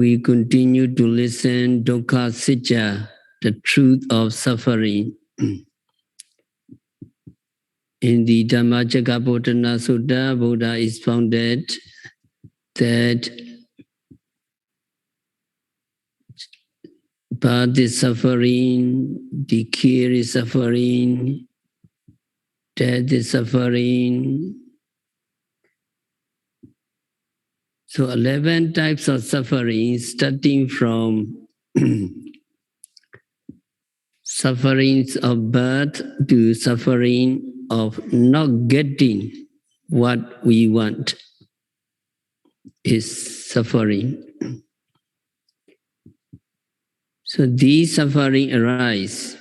We continue to listen Dukkha Sacca, the truth of suffering. In the Dhammacakkappavattana Sutta, Buddha expounded that birth is suffering, decay is suffering, death is suffering. So 11 types of suffering, starting from sufferings of birth to suffering of not getting what we want is suffering. So these suffering arise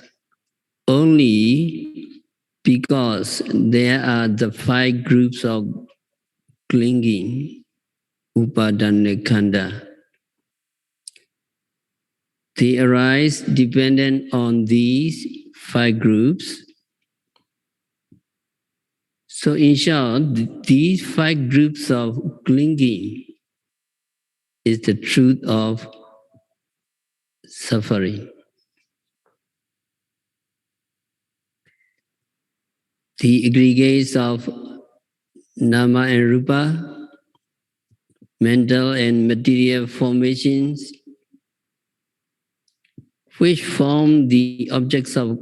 only because there are the 5 groups of clinging, upadana khanda. They arise dependent on these 5 groups. So in short, these 5 groups of clinging is the truth of suffering. The aggregates of nama and rupa, mental and material formations, which form the objects of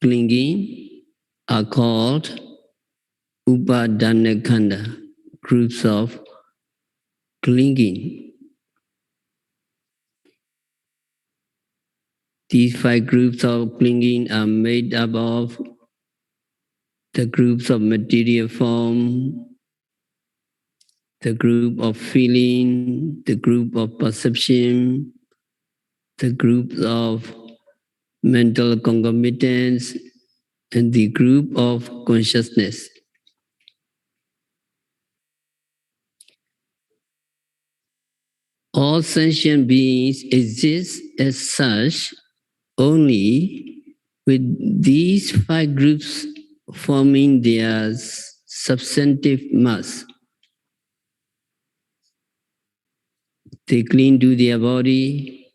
clinging, are called upadana khanda, groups of clinging. These 5 groups of clinging are made up of the groups of material form, the group of feeling, the group of perception, the group of mental concomitants, and the group of consciousness. All sentient beings exist as such only with these 5 groups forming their substantive mass. They cling to their body,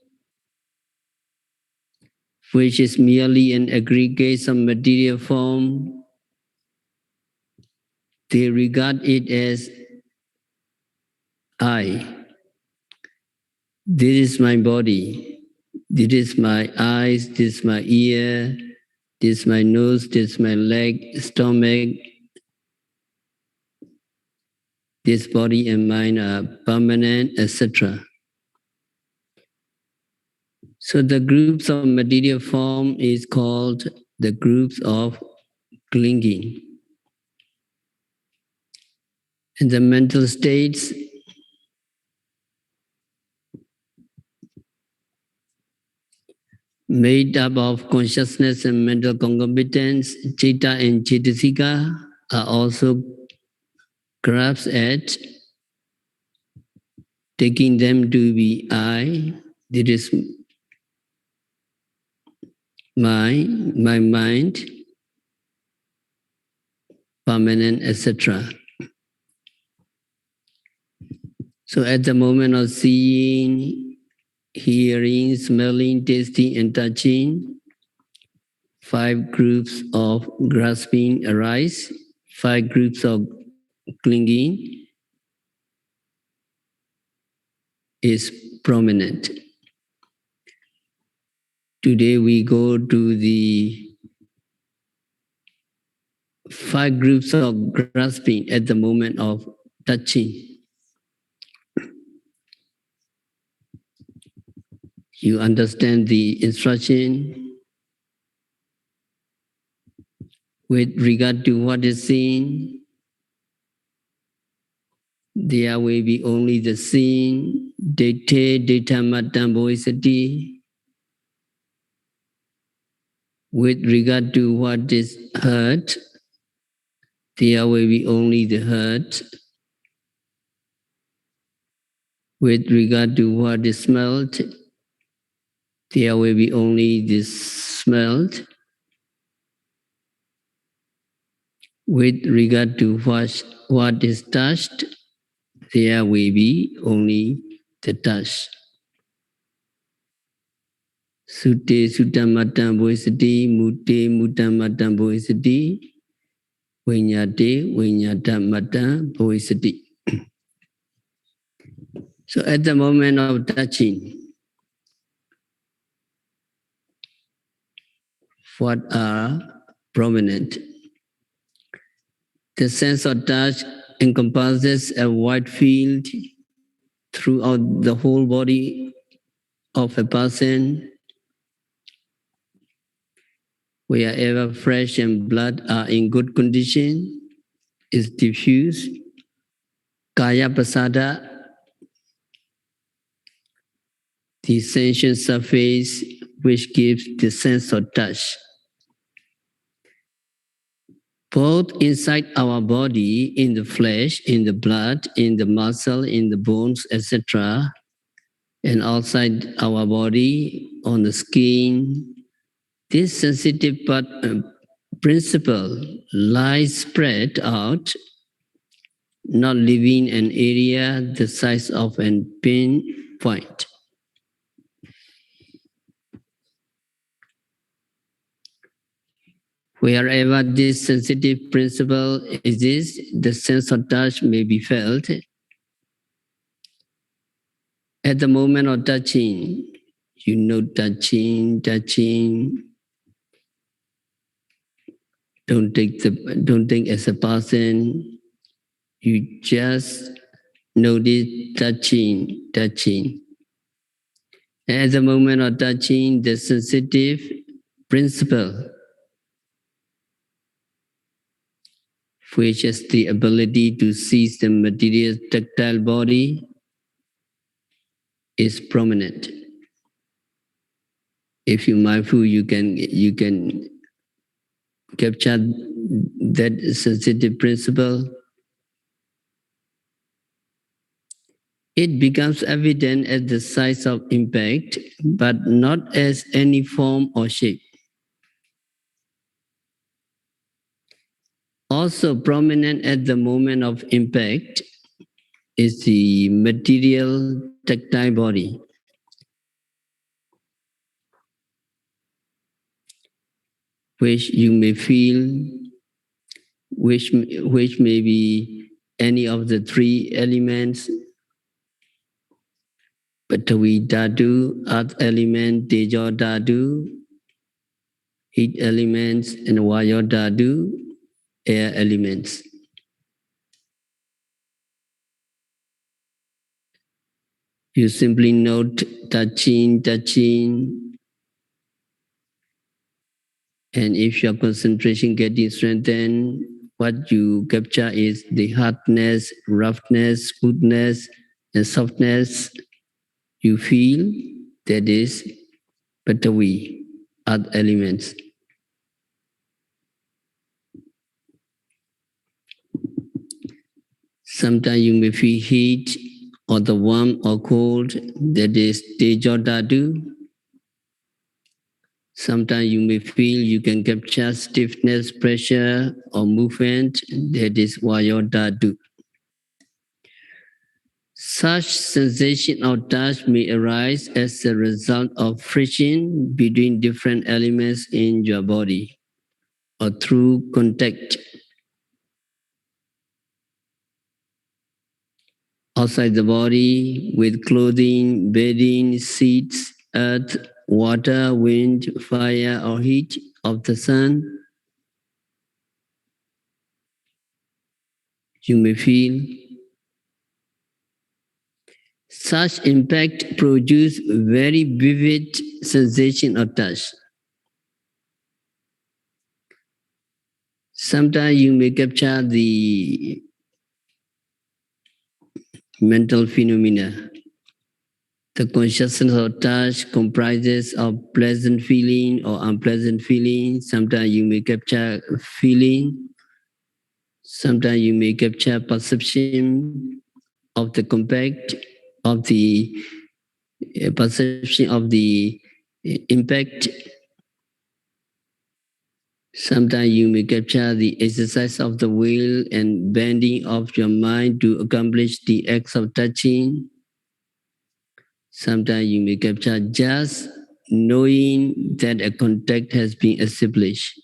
which is merely an aggregate of material form. They regard it as I. This is my body. This is my eyes. This is my ear. This is my nose. This is my leg, stomach. This body and mind are permanent, etc. So the groups of material form is called the groups of clinging. And the mental states made up of consciousness and mental concomitants, citta and cetasika, are also grasped at, taking them to be I, this is my mind, permanent, etc. So at the moment of seeing, hearing, smelling, tasting, and touching, 5 groups of grasping arise, 5 groups of clinging is prominent. Today we go to the 5 groups of grasping at the moment of touching. You understand the instruction with regard to what is seen. There will be only the seen, dete, dhammatamboisati. With regard to what is heard, there will be only the heard. With regard to what is smelled, there will be only the smelled. With regard to what is touched, there will be only the touch. Sute Sutamatam Boisati, Mute Mutamatam Boisati, Vinyate Vinyatamata Boisati. So at the moment of touching, what are prominent? The sense of touch encompasses a wide field throughout the whole body of a person. Wherever flesh and blood are in good condition, is diffuse. Kaya pasada, the sensation surface which gives the sense of touch. Both inside our body, in the flesh, in the blood, in the muscle, in the bones, etc., and outside our body, on the skin, this sensitive principle lies spread out, not leaving an area the size of a pin point. Wherever this sensitive principle exists, the sense of touch may be felt. At the moment of touching, you know touching. Don't think as a person. You just notice touching. At the moment of touching, the sensitive principle, which has the ability to seize the material tactile body, is prominent. If you're mindful, you can capture that sensitive principle. It becomes evident as the size of impact, but not as any form or shape. Also prominent at the moment of impact is the material tactile body. Which you may feel, which may be any of the three elements, Patavi Dhatu, Earth element, Tejo Dhatu, heat elements, and Vayu Dhatu, air elements. You simply note touching, and if your concentration getting strengthened, what you capture is the hardness, roughness, smoothness, and softness you feel. That is Patavi, earth elements. Sometimes you may feel heat or the warm or cold, that is Tejo Dhatu. Sometimes you may feel you can capture stiffness, pressure, or movement, that is Vayu Dhatu. Such sensation of touch may arise as a result of friction between different elements in your body or through contact outside the body with clothing, bedding, seats, earth, water, wind, fire, or heat of the sun. You may feel such impact produce very vivid sensation of touch. Sometimes you may capture the mental phenomena. The consciousness of touch comprises of pleasant feeling or unpleasant feeling. Sometimes you may capture feeling. Sometimes you may capture perception of the compact, of the perception of the impact. Sometimes you may capture the exercise of the will and bending of your mind to accomplish the acts of touching. Sometimes you may capture just knowing that a contact has been established.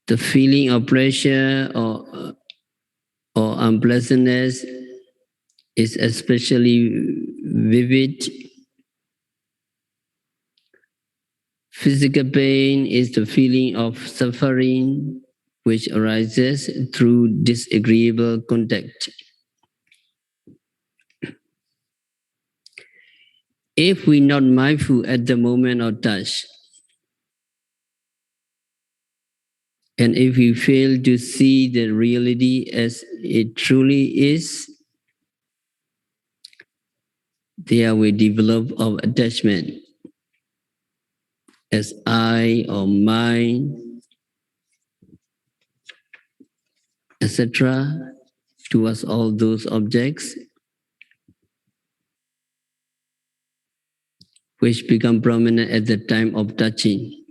The feeling of pressure or unpleasantness is especially vivid. Physical pain is the feeling of suffering which arises through disagreeable contact. If we're not mindful at the moment of touch, and if we fail to see the reality as it truly is, there we develop of attachment as I or mine, etc., towards all those objects which become prominent at the time of touching.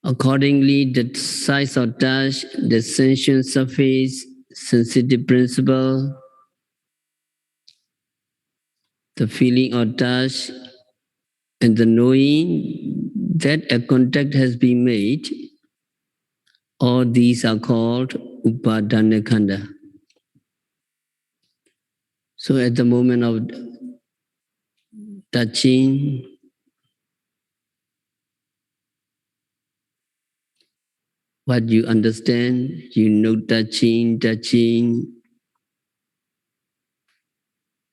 Accordingly, the size of touch, the sensation surface, sensitive principle, the feeling of touch, and the knowing that a contact has been made, all these are called upadana khanda. So at the moment of touching, what you understand, you know touching,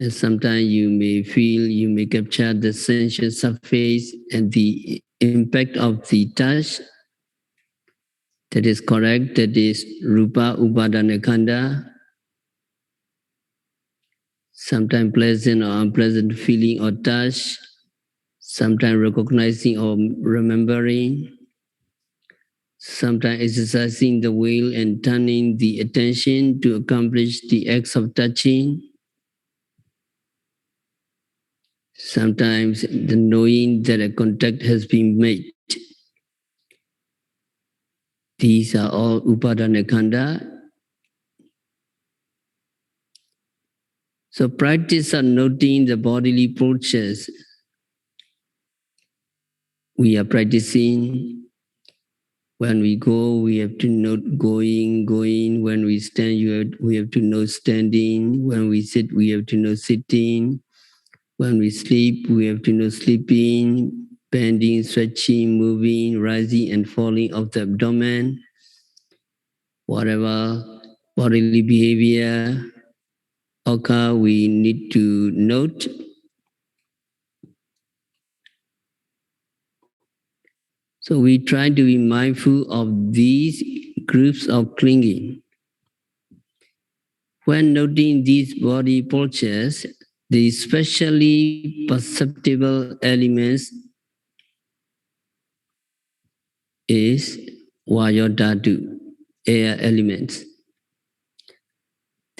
and sometimes you may feel, you may capture the sensation surface and the impact of the touch. That is correct, that is rupa upadana khanda. Sometimes pleasant or unpleasant feeling or touch, sometimes recognizing or remembering, sometimes exercising the will and turning the attention to accomplish the acts of touching, sometimes the knowing that a contact has been made. These are all upadana khanda. So practice of noting the bodily postures. We are practicing. When we go, we have to note going. When we stand, we have to know standing. When we sit, we have to know sitting. When we sleep, we have to know sleeping, bending, stretching, moving, rising and falling of the abdomen. Whatever bodily behavior occur, we need to note. So we try to be mindful of these groups of clinging. When noting these body postures, the especially perceptible elements is Vayodhatu, air elements.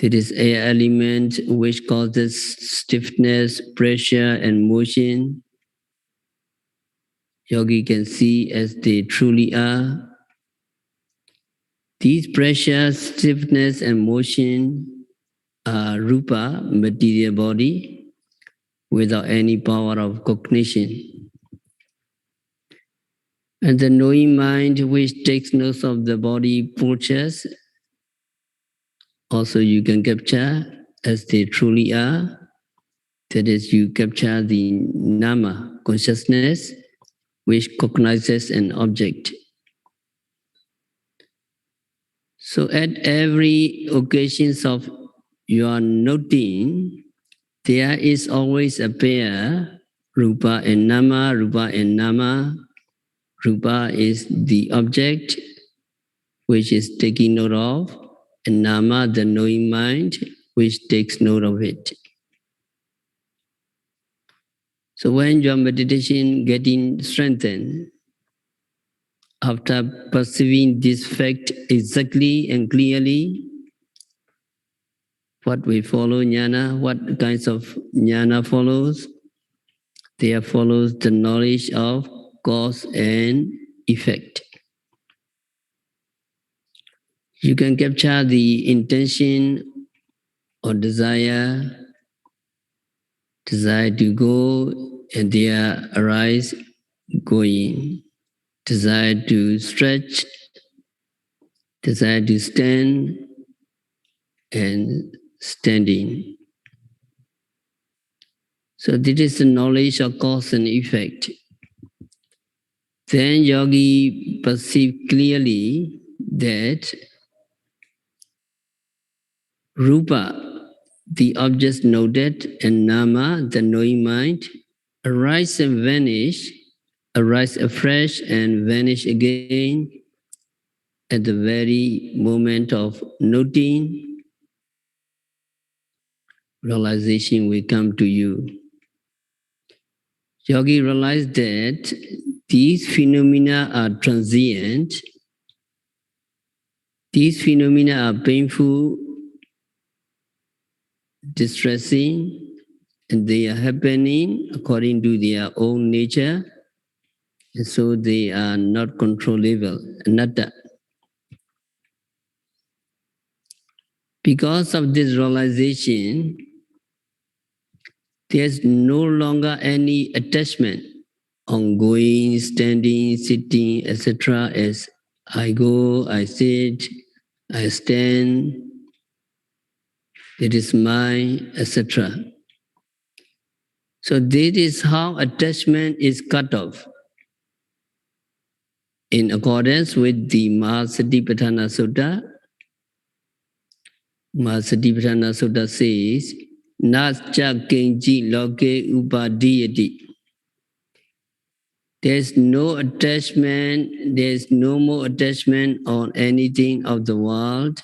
It is air element which causes stiffness, pressure, and motion. Yogi can see as they truly are. These pressure, stiffness, and motion are rupa, material body, without any power of cognition. And the knowing mind which takes note of the body postures, also you can capture as they truly are. That is, you capture the nama, consciousness, which cognizes an object. So at every occasion of your noting, there is always a pair, rupa and nama, rupa and nama. Rupa is the object which is taking note of, and nama, the knowing mind, which takes note of it. So when your meditation getting strengthened, after perceiving this fact exactly and clearly, what we follow jnana, what kinds of jnana follows? There follows the knowledge of cause and effect. You can capture the intention or desire to go, and there arise going. Desire to stretch, desire to stand, and standing. So this is the knowledge of cause and effect. Then yogi perceived clearly that rupa, the object noted, and nama, the knowing mind, arise and vanish, arise afresh and vanish again at the very moment of noting. Realization will come to you. Yogi realized that these phenomena are transient, these phenomena are painful, distressing, and they are happening according to their own nature, and so they are not controllable, anatta. Because of this realization, there's no longer any attachment on going, standing, sitting, etc. as I go, I sit, I stand, it is mine, etc. So this is how attachment is cut off. In accordance with the Mahasatipatthana Sutta, Mahasatipatthana Sutta says, Nascha kenji loke upadiyati. There's no attachment, there's no more attachment on anything of the world,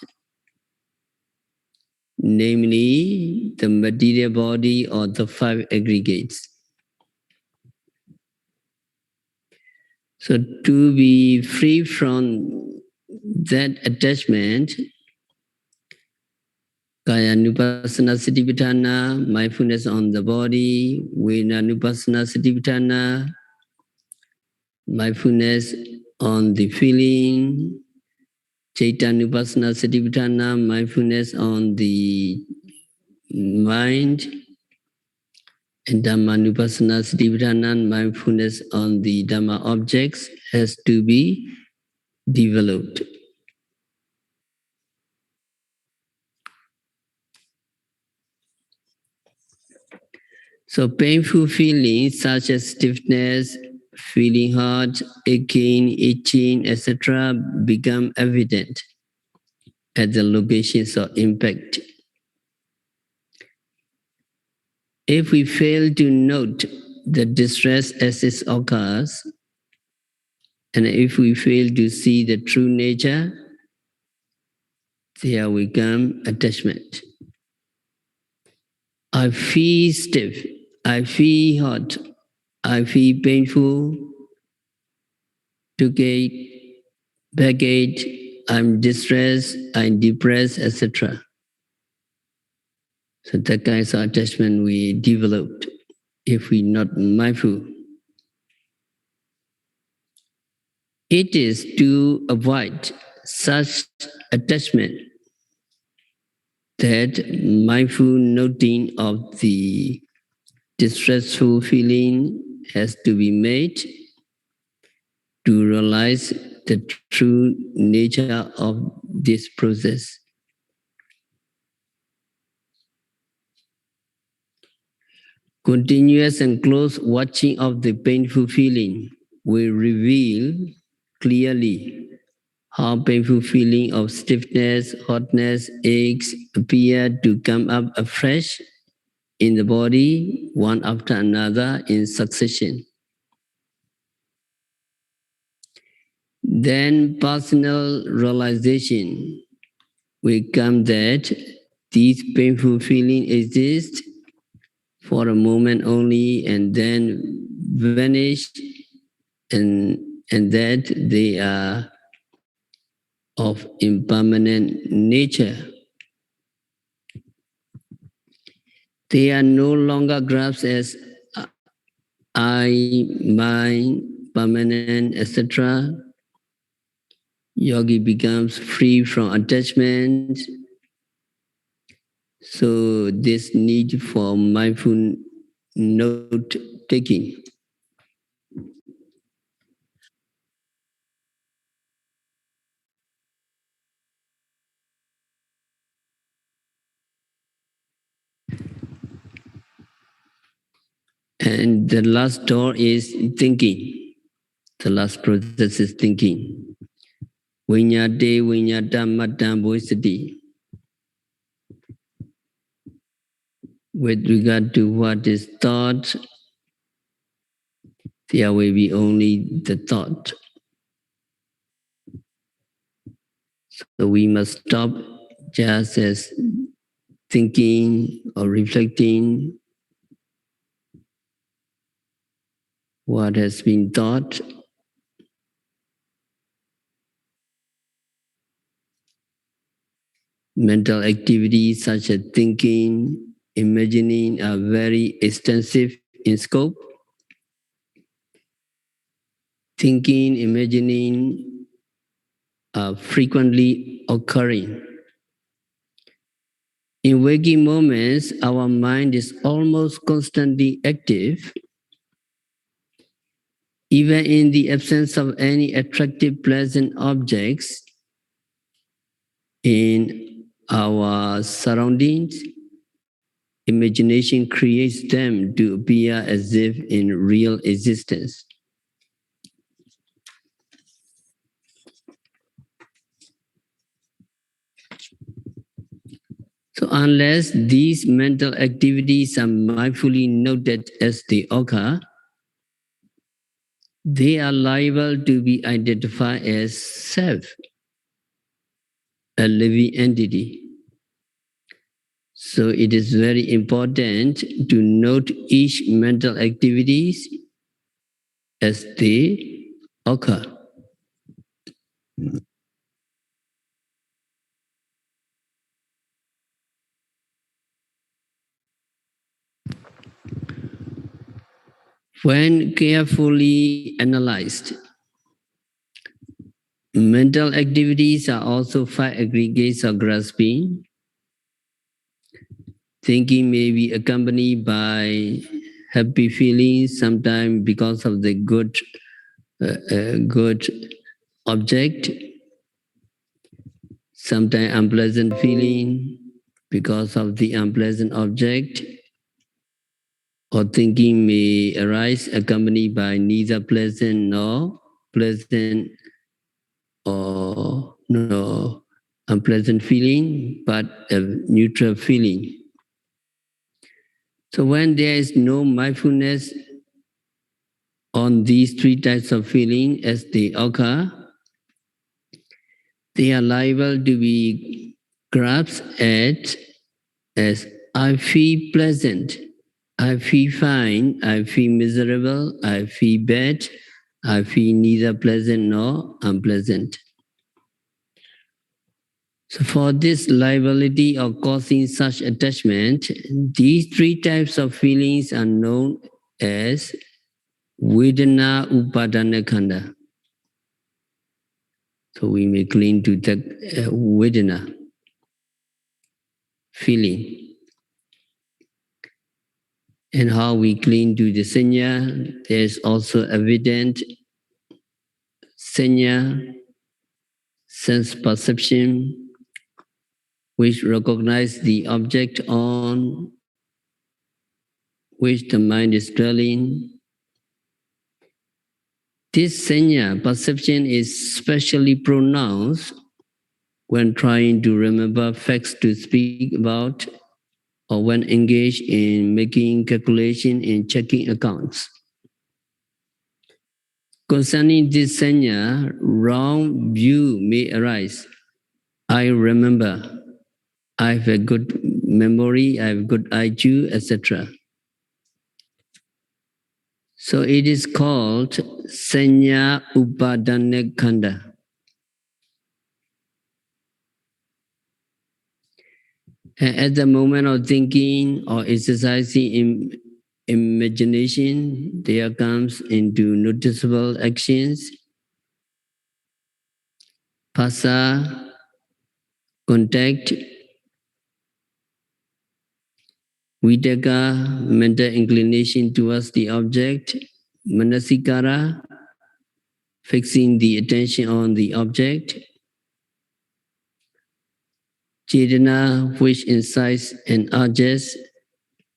namely the material body or the five aggregates. So to be free from that attachment, Kaya Nupassana Satipatthana, mindfulness on the body, Vena Nupassana Satipatthana, mindfulness on the feeling, Chaitanya Satipatthana, mindfulness on the mind, and Dhammanupassana Satipatthana, mindfulness on the Dhamma objects has to be developed. So painful feelings such as stiffness, feeling hot, aching, itching, etc. become evident at the locations of impact. If we fail to note the distress as it occurs, and if we fail to see the true nature, there will come attachment. I feel stiff, I feel hot, I feel painful, toothache, backache, I'm distressed, I'm depressed, etc. So that kind of attachment we developed if we're not mindful. It is to avoid such attachment that mindful noting of the distressful feeling has to be made to realize the true nature of this process. Continuous and close watching of the painful feeling will reveal clearly how painful feeling of stiffness, hotness, aches appear to come up afresh in the body, one after another in succession. Then personal realization will come that these painful feelings exist for a moment only and then vanish, and that they are of impermanent nature. They are no longer grasped as I, mine, permanent, etc. yogi becomes free from attachment. So this need for mindful note taking. And the last door is thinking. The last process is thinking. Vinyate vinyata matam bodhisati. With regard to what is thought, there will be only the thought. So we must stop just as thinking or reflecting what has been thought. Mental activities such as thinking, imagining are very extensive in scope. Thinking, imagining are frequently occurring. In waking moments, our mind is almost constantly active. Even in the absence of any attractive, pleasant objects in our surroundings, imagination creates them to appear as if in real existence. So unless these mental activities are mindfully noted as they occur, they are liable to be identified as self, a living entity. So it is very important to note each mental activities as they occur. When carefully analyzed, mental activities are also five aggregates of grasping. Thinking may be accompanied by happy feelings, sometimes because of the good object, sometimes unpleasant feeling because of the unpleasant object, or thinking may arise accompanied by neither pleasant nor pleasant or no unpleasant feeling, but a neutral feeling. So when there is no mindfulness on these three types of feeling as they occur, they are liable to be grasped at as I feel pleasant, I feel fine, I feel miserable, I feel bad, I feel neither pleasant nor unpleasant. So for this liability of causing such attachment, these three types of feelings are known as Vedana Upadana Khanda. So we may cling to that Vedana feeling. And how we cling to the Sanya, there's also evident Sanya, sense perception, which recognize the object on which the mind is dwelling. This Sanya perception is especially pronounced when trying to remember facts to speak about or when engaged in making calculation and checking accounts. Concerning this Sanya, wrong view may arise. I remember, I have a good memory, I have good IQ, etc. So it is called Sanya Upadana Khanda. At the moment of thinking or exercising in imagination, there comes into noticeable actions. Phassa, contact. Vitakka, mental inclination towards the object. Manasikara, fixing the attention on the object. Chetana, which incites and urges.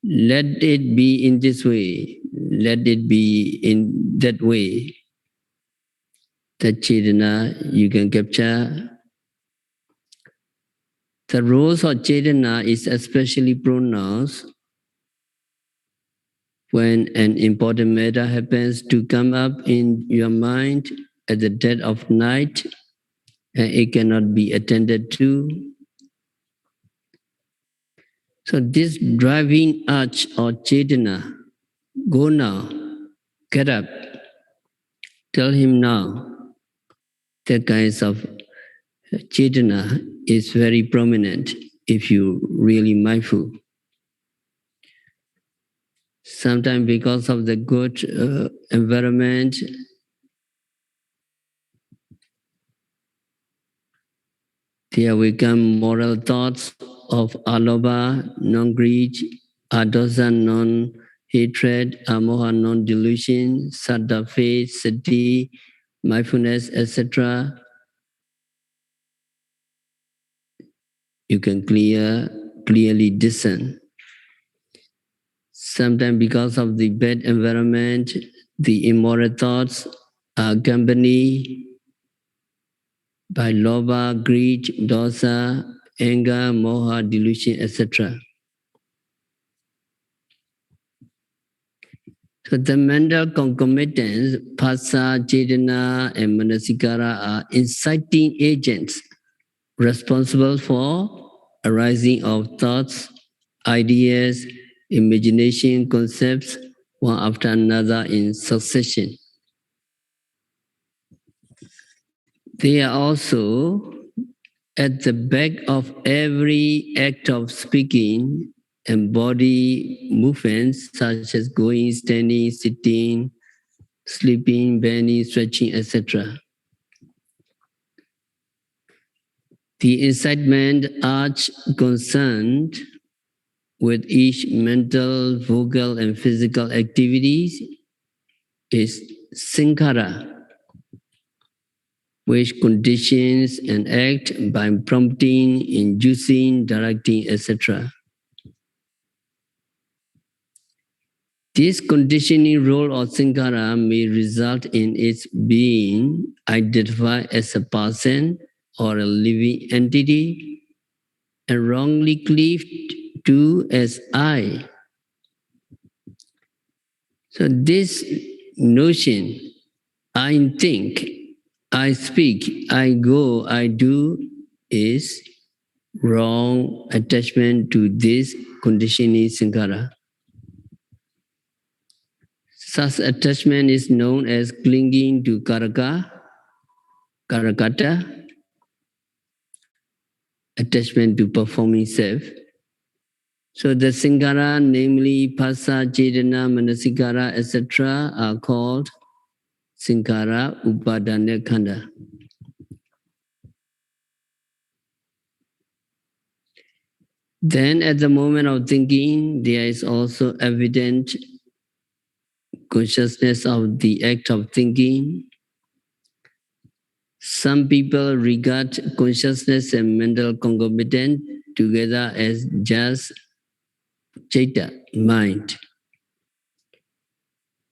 Let it be in this way. Let it be in that way. That Chetana you can capture. The role of Chetana is especially pronounced when an important matter happens to come up in your mind at the dead of night and it cannot be attended to. So this driving urge or Chetana, go now, get up, tell him now. That kinds of Chetana is very prominent if you really mindful. Sometimes because of the good environment, there will come moral thoughts of alobha, non-greed, adosa, non-hatred, amoha, non-delusion, saddha, faith, sati, mindfulness, etc. You can clearly discern. Sometimes because of the bad environment, the immoral thoughts are accompanied by lobha, greed, dosa, anger, moha, delusion, etc. So the mental concomitants, phassa, chetana, and manasikara are inciting agents responsible for arising of thoughts, ideas, imagination, concepts, one after another in succession. They are also at the back of every act of speaking and body movements such as going, standing, sitting, sleeping, bending, stretching, etc. The incitement urge concerned with each mental, vocal, and physical activities is sankhara, which conditions an act by prompting, inducing, directing, etc. This conditioning role of sankhara may result in its being identified as a person or a living entity and wrongly cleaved to as I. So this notion, I think, I speak, I go, I do, is wrong attachment to this conditioning sankhara. Such attachment is known as clinging to karaka, karakata, attachment to performing self. So the sankhara, namely phassa, chetana, manasikara, etc., are called sankhara upadana khanda. Then at the moment of thinking, there is also evident consciousness of the act of thinking. Some people regard consciousness and mental concomitant together as just citta, mind.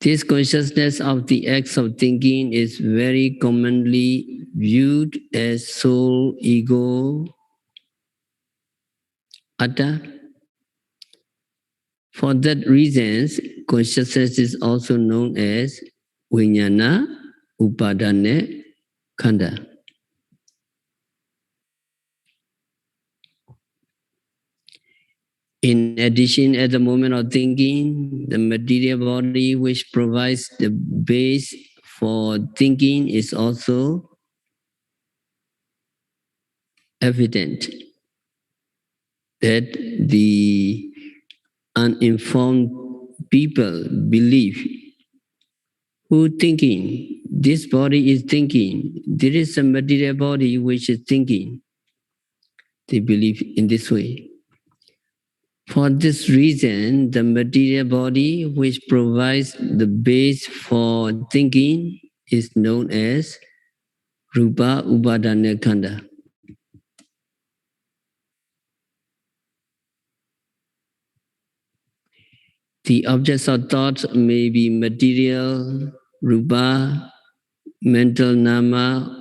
This consciousness of the acts of thinking is very commonly viewed as soul, ego, atta. For that reason, consciousness is also known as vijnana upadana khanda. In addition, at the moment of thinking, the material body which provides the base for thinking is also evident. That the uninformed people believe who thinking this body is thinking. There is a material body which is thinking. They believe in this way. For this reason, the material body which provides the base for thinking is known as Rupa Upadana Khanda. The objects of thought may be material, Rupa, mental Nama,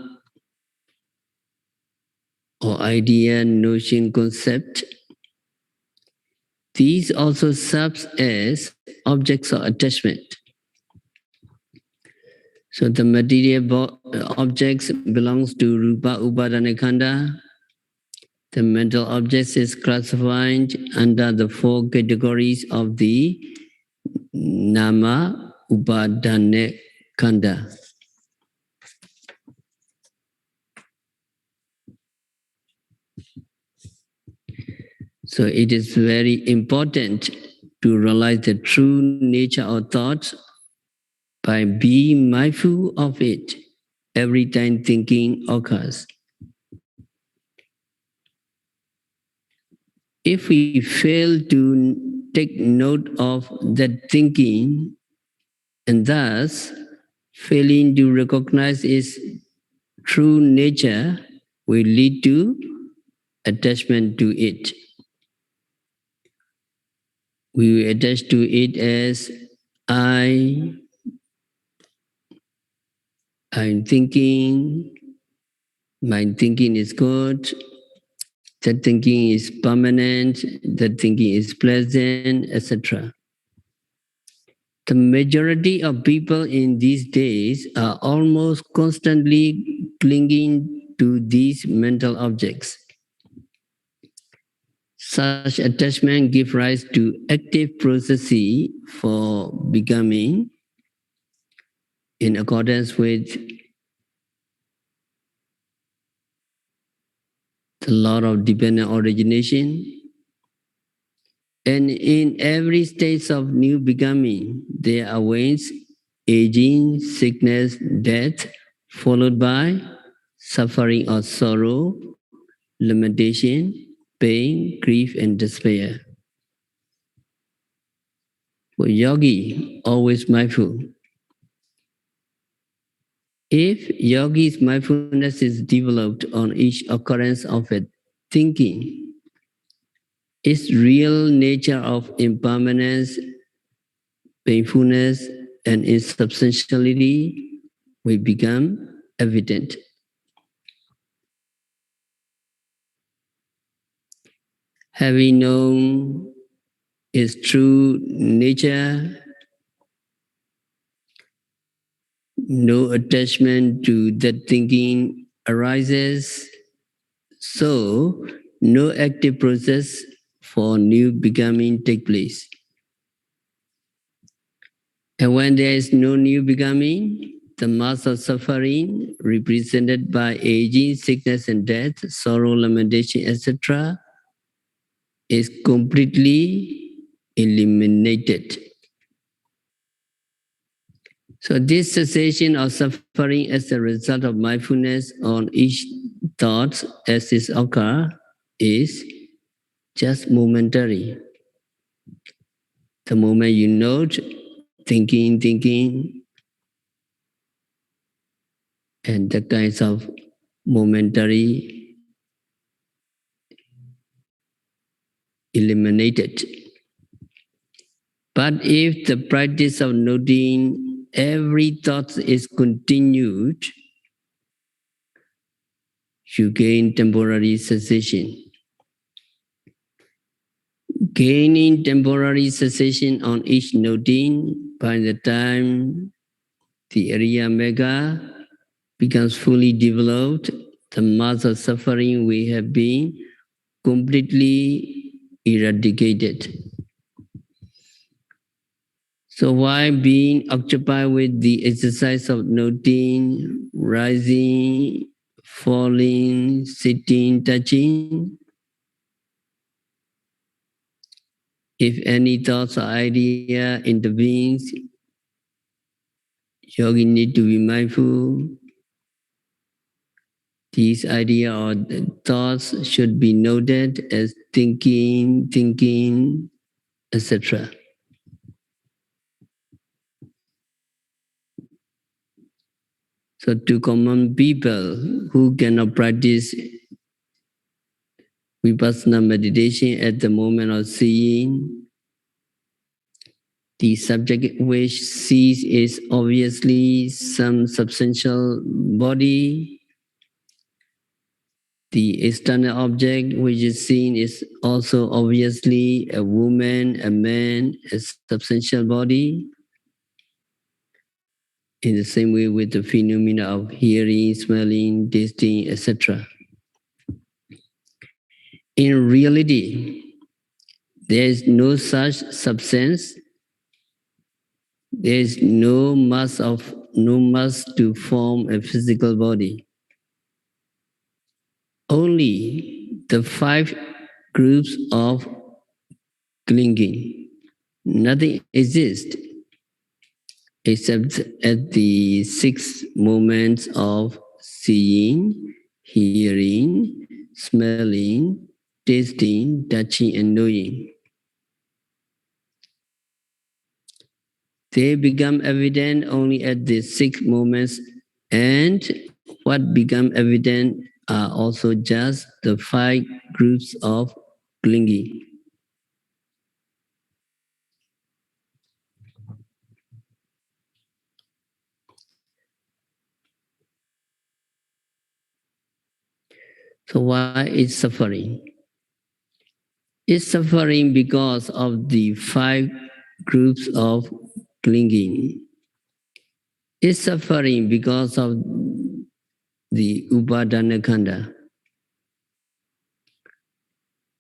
or idea, notion, concept. These also serve as objects of attachment. So the material objects belongs to Rupa Upadana Khanda. The mental objects is classified under the four categories of the Nama Upadana Khanda. So it is very important to realize the true nature of thoughts by being mindful of it every time thinking occurs. If we fail to take note of that thinking and thus failing to recognize its true nature will lead to attachment to it. We will attach to it as I'm thinking, my thinking is good, that thinking is permanent, that thinking is pleasant, etc. The majority of people in these days are almost constantly clinging to these mental objects. Such attachment gives rise to active processes for becoming in accordance with the law of dependent origination. And in every stage of new becoming, there awaits aging, sickness, death, followed by suffering or sorrow, lamentation, pain, grief, and despair. For yogi, always mindful. If yogi's mindfulness is developed on each occurrence of a thinking, its real nature of impermanence, painfulness, and insubstantiality will become evident. Having known its true nature, no attachment to that thinking arises, so no active process for new becoming take place. And when there is no new becoming, the mass of suffering represented by aging, sickness and death, sorrow, lamentation, etc. is completely eliminated. So this cessation of suffering as a result of mindfulness on each thought as it occurs is just momentary. The moment you note thinking, and the kinds of momentary eliminated. But if the practice of noting every thought is continued, you gain temporary cessation. Gaining temporary cessation on each noting, by the time the Ariya Mega becomes fully developed, the mass of suffering we have been completely eradicated. So while being occupied with the exercise of noting, rising, falling, sitting, touching, if any thoughts or idea intervenes, Yogi need to be mindful. These ideas or thoughts should be noted as thinking, etc. So to common people who cannot practice vipassana meditation at the moment of seeing, the subject which sees is obviously some substantial body. The external object which is seen is also obviously a woman, a man, a substantial body. In the same way with the phenomena of hearing, smelling, tasting, etc. In reality, there is no such substance. There is no mass to form a physical body. Only the 5 groups of clinging. Nothing exists except at the 6 moments of seeing, hearing, smelling, tasting, touching, and knowing. They become evident only at the 6 moments, and what become evident are also just the 5 groups of clinging. So why is suffering? It's suffering because of the 5 groups of clinging. It's suffering because of the upadana khanda.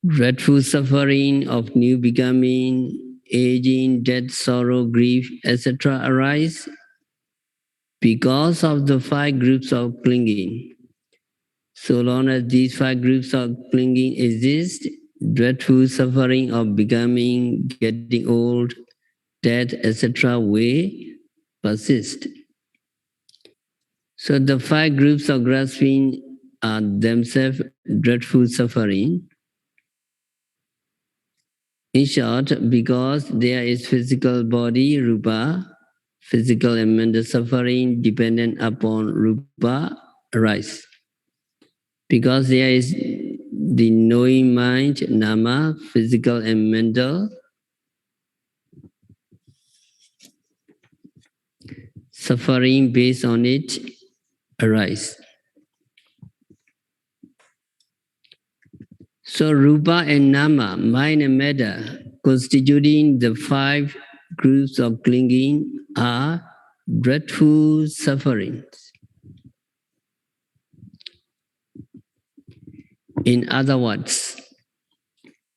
Dreadful suffering of new becoming, aging, death, sorrow, grief, etc. arise because of the 5 groups of clinging. So long as these 5 groups of clinging exist, dreadful suffering of becoming, getting old, death, etc. will persist. So the 5 groups of grasping are themselves dreadful suffering. In short, because there is physical body, rupa, physical and mental suffering dependent upon rupa arise. Because there is the knowing mind, nama, physical and mental, suffering based on it arise. So rupa and nama, mind and matter, constituting the 5 groups of clinging are dreadful sufferings. In other words,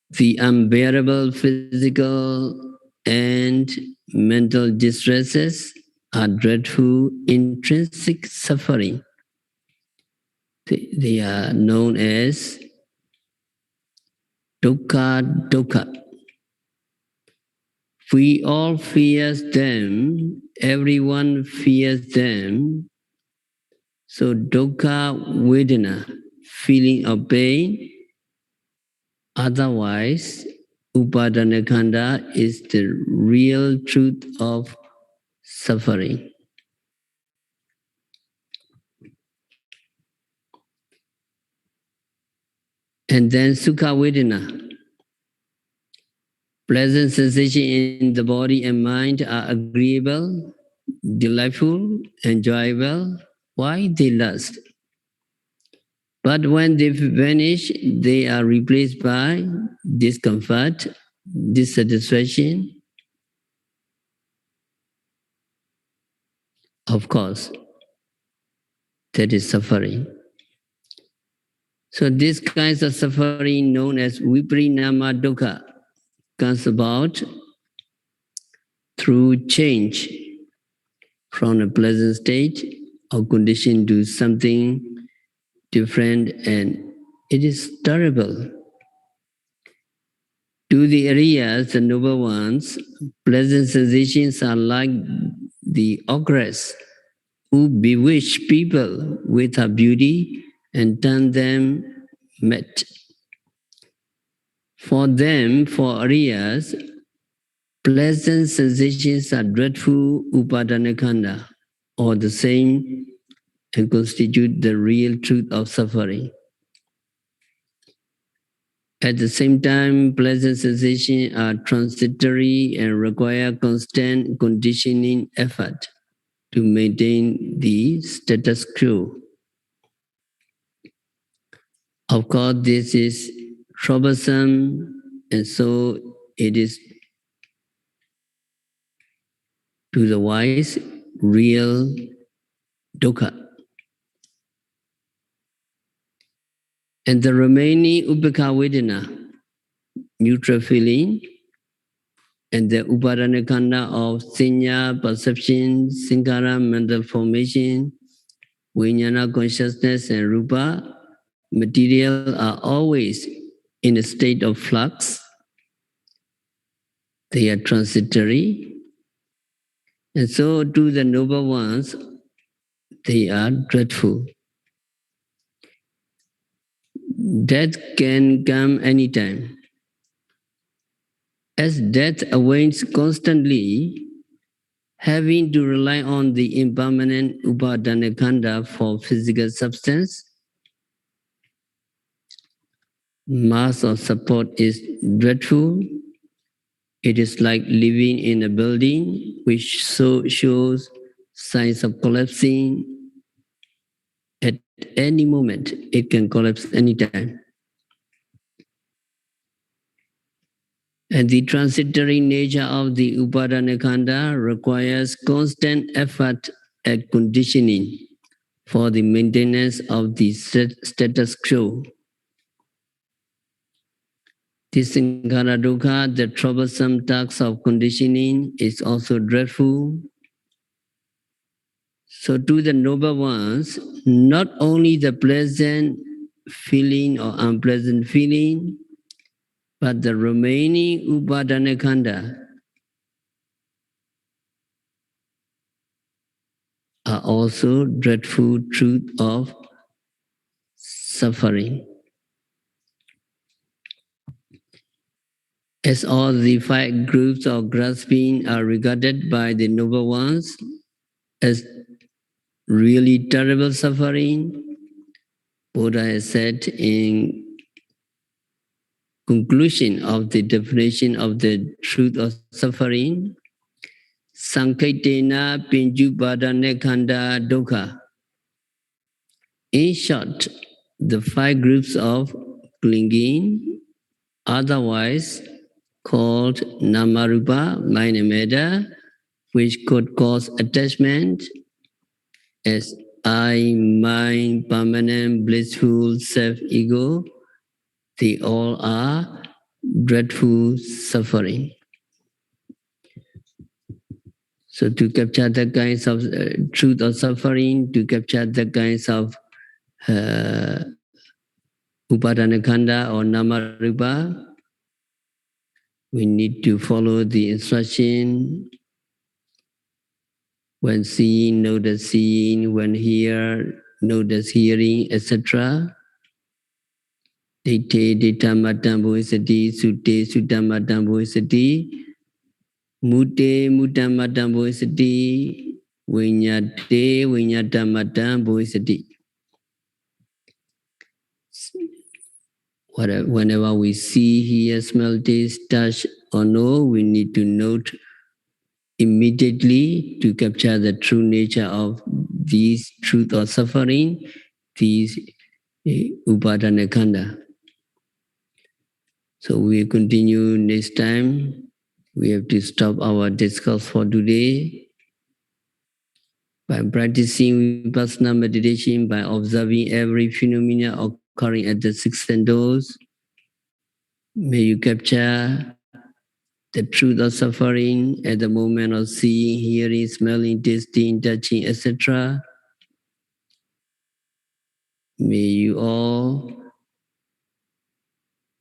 the unbearable physical and mental distresses are dreadful intrinsic suffering. They are known as dukkha. We all fear them, everyone fears them. So dukkha vedana, feeling of pain. Otherwise, upadana khanda is the real truth of suffering. And then sukha vedana. Pleasant sensation in the body and mind are agreeable, delightful, enjoyable. Why? They last. But when they vanish, they are replaced by discomfort, dissatisfaction. Of course, that is suffering. So these kinds of suffering known as viparinama dukkha comes about through change from a pleasant state or condition to something different, and it is terrible. To the areas, the noble ones, pleasant sensations are like the ogress who bewitched people with her beauty and turned them mad. For them, for Aryas, pleasant sensations are dreadful upadanakanda, or the same, and constitute the real truth of suffering. At the same time, pleasant sensations are transitory and require constant conditioning effort to maintain the status quo. Of course, this is troublesome, and so it is to the wise real dukkha. And the remaining upekkha vedana, neutral feeling, and the upadana khanda of sanya, perception, sankara, mental formation, vijnana consciousness, and rupa, material are always in a state of flux. They are transitory. And so to the noble ones, they are dreadful. Death can come anytime. As death awaits constantly, having to rely on the impermanent upadana for physical substance, mass of support is dreadful. It is like living in a building which shows signs of collapsing. At any moment, it can collapse anytime. And the transitory nature of the upadana requires constant effort at conditioning for the maintenance of the status quo. The sankhara dukkha, the troublesome task of conditioning, is also dreadful. So to the noble ones, not only the pleasant feeling or unpleasant feeling, but the remaining upadana are also dreadful truth of suffering. As all the five groups of grasping are regarded by the noble ones as really terrible suffering, Buddha has said in conclusion of the definition of the truth of suffering, Sankaitena Pinjupadane Khanda Dukkha. In short, the five groups of clinging, otherwise called Namarupa, mind and matter, which could cause attachment as I, mind, permanent, blissful, self-ego, they all are dreadful suffering. So to capture the kinds of truth of suffering, to capture the kinds of upadana khanda or namarupa, we need to follow the instruction. When seeing, know the seeing. When hear, know the hearing, etc. Dite ditamatam bhuisati, sute sutamatam bhuisati, mute mutamatam bhuisati, vinyate vinyatamatam bhuisati. Whenever we see, hear, smell, taste, touch, or know, we need to note immediately to capture the true nature of these truth or suffering, these upadana khanda. So we continue next time. We have to stop our discourse for today. By practicing vipassana meditation, by observing every phenomena occurring at the six senses, may you capture the truth of suffering at the moment of seeing, hearing, smelling, tasting, touching, etc. May you all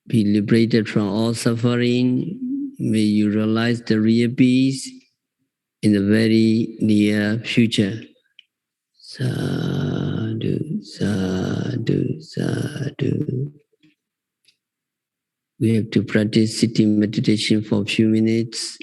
be liberated from all suffering. May you realize the real peace. in the very near future. Sadhu, sadhu, sadhu. We have to practice sitting meditation for a few minutes.